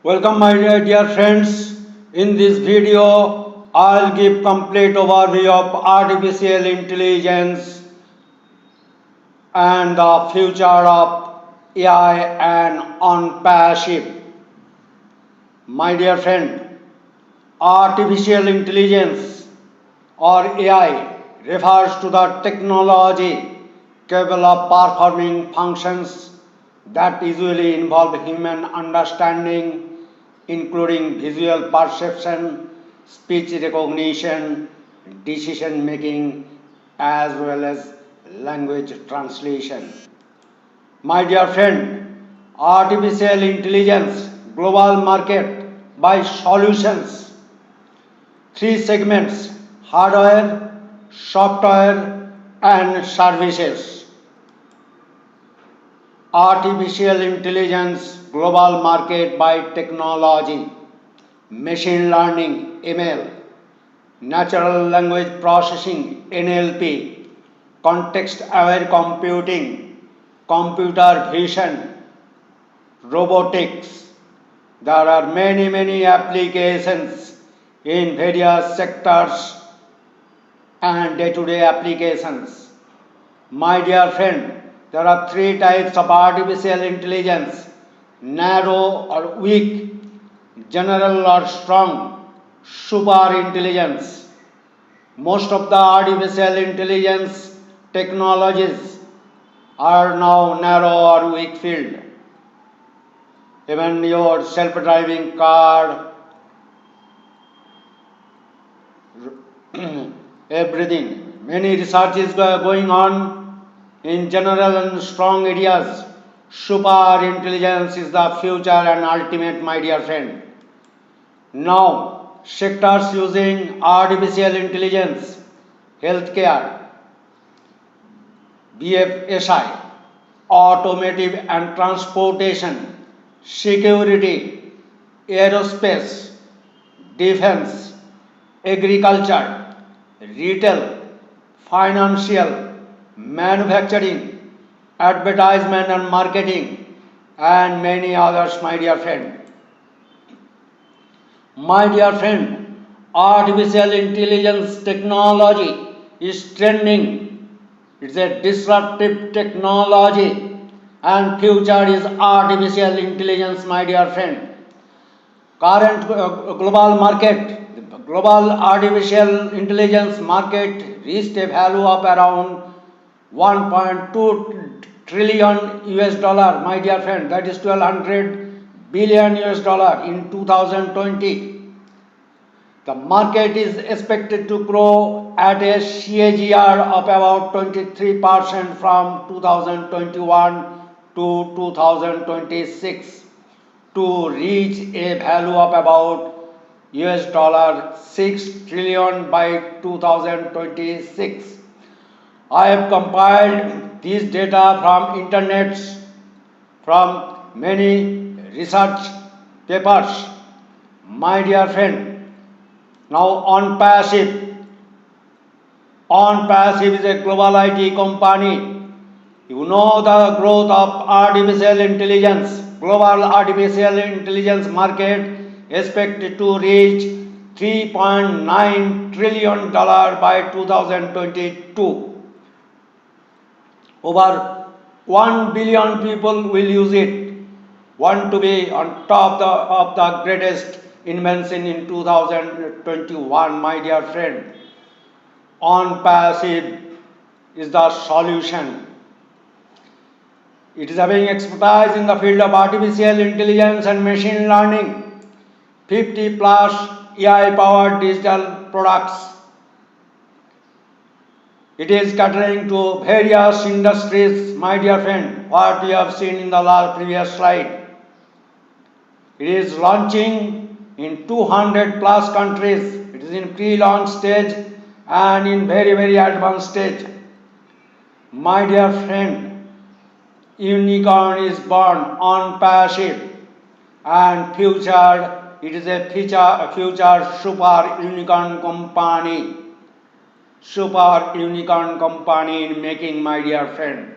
Welcome my dear friends. In this video, I'll give complete overview of artificial intelligence and the future of AI and on passive. My dear friend, artificial intelligence or AI refers to the technology capable of performing functions that usually involve human understanding, including visual perception, speech recognition, decision making, as well as language translation. My dear friend, artificial intelligence global market by solutions, three segments: hardware, software, and services. Artificial intelligence global market by technology, machine learning (ML), natural language processing (NLP), context aware computing, computer vision, robotics. There are many applications in various sectors and day-to-day applications. My dear friend, there are three types of artificial intelligence: narrow or weak, general or strong, super intelligence. Most of the artificial intelligence technologies are now narrow or weak field. Even your self-driving car, everything. Many research is going on in general and strong areas. Super intelligence is the future and ultimate, my dear friend. Now, sectors using artificial intelligence: healthcare, BFSI, automotive and transportation, security, aerospace, defense, agriculture, retail, financial, manufacturing, advertisement and marketing, and many others, my dear friend. My dear friend, artificial intelligence technology is trending. It's a disruptive technology and future is artificial intelligence, my dear friend. Current global market, the global artificial intelligence market reached a value of around 1.2 trillion US dollar, my dear friend. That is 1200 billion US dollar in 2020. The market is expected to grow at a CAGR of about 23% from 2021 to 2026 to reach a value of about US dollar 6 trillion by 2026. I have compiled these data from internets, from many research papers. My dear friend, now on passive. On passive is a global IT company. You know the growth of artificial intelligence. Global artificial intelligence market expected to reach $3.9 trillion by 2022. Over 1 billion people will use it. Want to be on top of the greatest invention in 2021, my dear friend. On passive is the solution. It is having expertise in the field of artificial intelligence and machine learning, 50 plus AI powered digital products. It is catering to various industries, my dear friend, what we have seen in the previous slide. It is launching in 200 plus countries. It is in pre-launch stage and in very advanced stage. My dear friend, unicorn is born on passive and future, it is a future super unicorn company. Super unicorn company in making, my dear friend.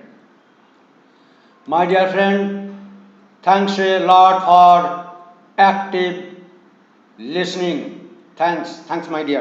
My dear friend, thanks a lot for active listening. Thanks, my dear.